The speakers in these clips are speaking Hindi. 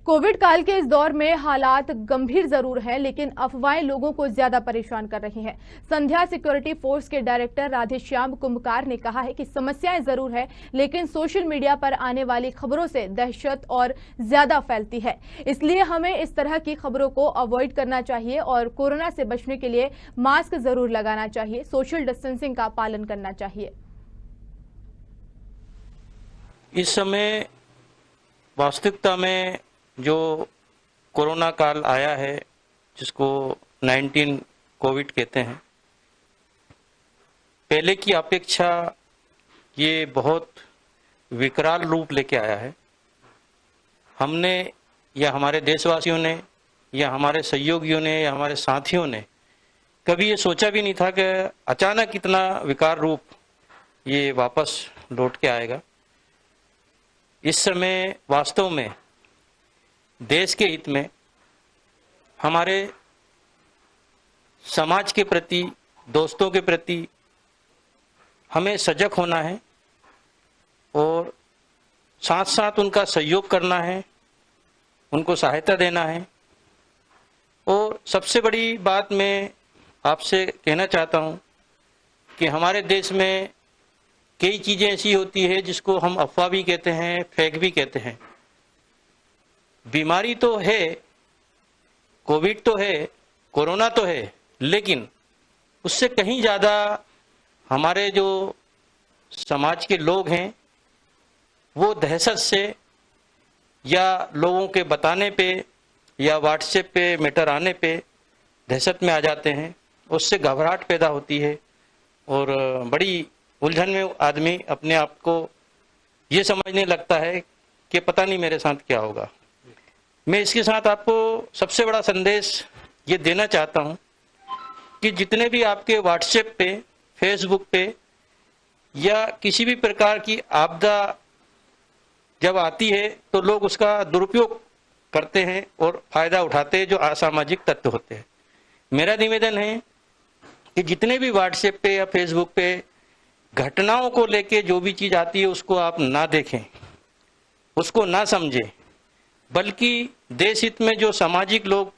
कोविड काल के इस दौर में हालात गंभीर जरूर हैं, लेकिन अफवाहें लोगों को ज्यादा परेशान कर रही हैं। संध्या सिक्योरिटी फोर्स के डायरेक्टर राधेश्याम कुंभकार ने कहा है कि समस्याएं जरूर है, लेकिन सोशल मीडिया पर आने वाली खबरों से दहशत और ज्यादा फैलती है। इसलिए हमें इस तरह की खबरों को अवॉइड करना चाहिए और कोरोना से बचने के लिए मास्क जरूर लगाना चाहिए, सोशल डिस्टेंसिंग का पालन करना चाहिए। इस समय वास्तविकता में जो कोरोना काल आया है, जिसको 19 कोविड कहते हैं, पहले की अपेक्षा ये बहुत विकराल रूप लेके आया है। हमने या हमारे देशवासियों ने या हमारे सहयोगियों ने या हमारे साथियों ने कभी ये सोचा भी नहीं था कि अचानक इतना विकार रूप ये वापस लौट के आएगा। इस समय वास्तव में देश के हित में, हमारे समाज के प्रति, दोस्तों के प्रति हमें सजग होना है और साथ साथ उनका सहयोग करना है, उनको सहायता देना है। और सबसे बड़ी बात मैं आपसे कहना चाहता हूं कि हमारे देश में कई चीज़ें ऐसी होती है जिसको हम अफवाह भी कहते हैं, फेक भी कहते हैं। बीमारी तो है, कोविड तो है, कोरोना तो है, लेकिन उससे कहीं ज़्यादा हमारे जो समाज के लोग हैं वो दहशत से या लोगों के बताने पे या व्हाट्सएप पे मैटर आने पे दहशत में आ जाते हैं। उससे घबराहट पैदा होती है और बड़ी उलझन में आदमी अपने आप को ये समझने लगता है कि पता नहीं मेरे साथ क्या होगा। मैं इसके साथ आपको सबसे बड़ा संदेश ये देना चाहता हूँ कि जितने भी आपके व्हाट्सएप पे, फेसबुक पे या किसी भी प्रकार की आपदा जब आती है तो लोग उसका दुरुपयोग करते हैं और फायदा उठाते हैं, जो असामाजिक तत्व होते हैं। मेरा निवेदन है कि जितने भी व्हाट्सएप पे या फेसबुक पे घटनाओं को लेके जो भी चीज़ आती है उसको आप ना देखें, उसको ना समझें, बल्कि देश हित में जो सामाजिक लोग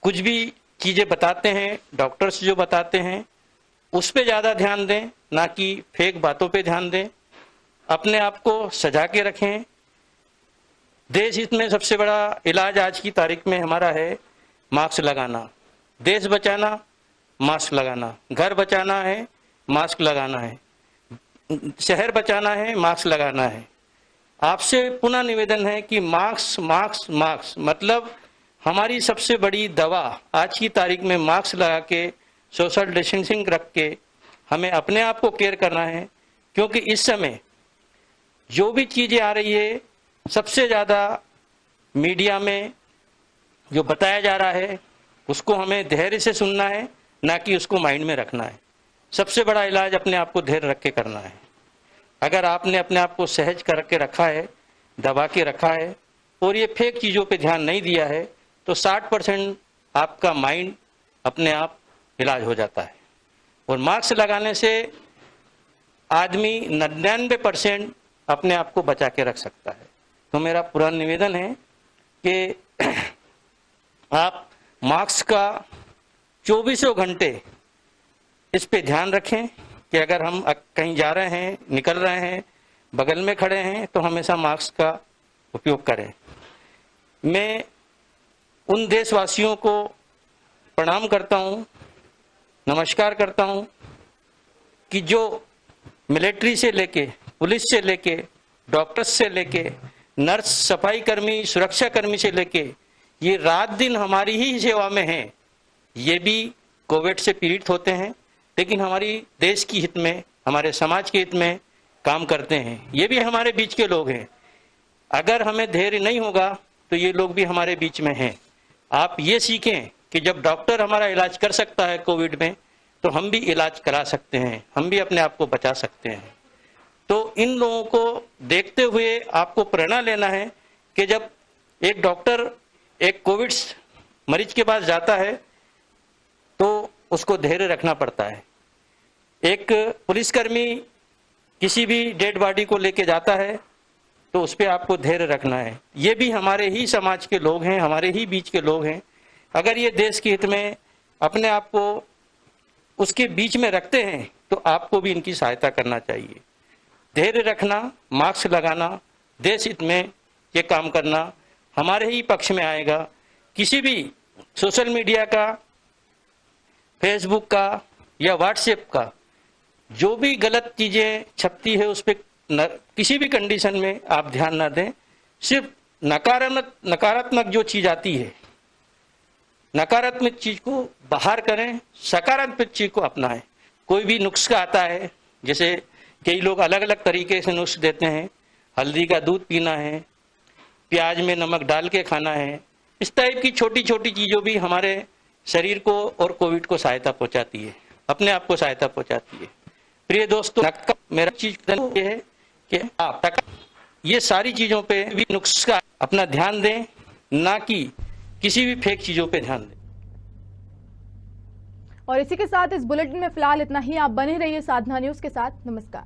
कुछ भी चीज़ें बताते हैं, डॉक्टर्स जो बताते हैं, उस पे ज़्यादा ध्यान दें, ना कि फेक बातों पे ध्यान दें। अपने आप को सजा के रखें। देश हित में सबसे बड़ा इलाज आज की तारीख में हमारा है मास्क लगाना। देश बचाना, मास्क लगाना। घर बचाना है, मास्क लगाना है। शहर बचाना है, मास्क लगाना है। आपसे पुनः निवेदन है कि मास्क मास्क मास्क, मतलब हमारी सबसे बड़ी दवा आज की तारीख में मास्क लगा के, सोशल डिस्टेंसिंग रख के हमें अपने आप को केयर करना है। क्योंकि इस समय जो भी चीज़ें आ रही है, सबसे ज़्यादा मीडिया में जो बताया जा रहा है उसको हमें धैर्य से सुनना है, ना कि उसको माइंड में रखना है। सबसे बड़ा इलाज अपने आप को धैर्य रख के करना है। अगर आपने अपने आप को सहज करके रखा है, दबा के रखा है और ये फेक चीज़ों पे ध्यान नहीं दिया है, तो 60% आपका माइंड अपने आप इलाज हो जाता है। और मास्क लगाने से आदमी 99% अपने आप को बचा के रख सकता है। तो मेरा पूरा निवेदन है कि आप मास्क का 24 घंटे इस पे ध्यान रखें कि अगर हम कहीं जा रहे हैं, निकल रहे हैं, बगल में खड़े हैं, तो हमेशा मास्क का उपयोग करें। मैं उन देशवासियों को प्रणाम करता हूं, नमस्कार करता हूं कि जो मिलिट्री से लेके, पुलिस से लेके, डॉक्टर्स से लेके, नर्स, सफाई कर्मी, सुरक्षा कर्मी से लेके ये रात दिन हमारी ही सेवा में हैं। ये भी कोविड से पीड़ित होते हैं, लेकिन हमारी देश की हित में, हमारे समाज के हित में काम करते हैं। ये भी हमारे बीच के लोग हैं। अगर हमें धैर्य नहीं होगा तो ये लोग भी हमारे बीच में हैं। आप ये सीखें कि जब डॉक्टर हमारा इलाज कर सकता है कोविड में, तो हम भी इलाज करा सकते हैं, हम भी अपने आप को बचा सकते हैं। तो इन लोगों को देखते हुए आपको प्रेरणा लेना है कि जब एक डॉक्टर एक कोविड मरीज के पास जाता है तो उसको धैर्य रखना पड़ता है। एक पुलिसकर्मी किसी भी डेड बॉडी को लेके जाता है तो उस पर आपको धैर्य रखना है। ये भी हमारे ही समाज के लोग हैं, हमारे ही बीच के लोग हैं। अगर ये देश के हित में अपने आप को उसके बीच में रखते हैं तो आपको भी इनकी सहायता करना चाहिए। धैर्य रखना, मास्क लगाना, देश हित में ये काम करना हमारे ही पक्ष में आएगा। किसी भी सोशल मीडिया का, फेसबुक का या व्हाट्सएप का जो भी गलत चीजें छपती है उस पर किसी भी कंडीशन में आप ध्यान ना दें। सिर्फ नकारात्मक जो चीज आती है, नकारात्मक चीज को बाहर करें, सकारात्मक चीज को अपनाएं। कोई भी नुस्खा आता है, जैसे कई लोग अलग अलग तरीके से नुस्खे देते हैं, हल्दी का दूध पीना है, प्याज में नमक डाल के खाना है, इस टाइप की छोटी छोटी चीजों भी हमारे शरीर को और कोविड को सहायता पहुंचाती है, अपने आप को सहायता पहुंचाती है। प्रिय दोस्तों, मेरा चीज ये है कि आप ये सारी चीजों पे भी नुस्खा अपना ध्यान दें, ना कि किसी भी फेक चीजों पे ध्यान दें। और इसी के साथ इस बुलेटिन में फिलहाल इतना ही। आप बने रहिए साधना न्यूज के साथ। नमस्कार।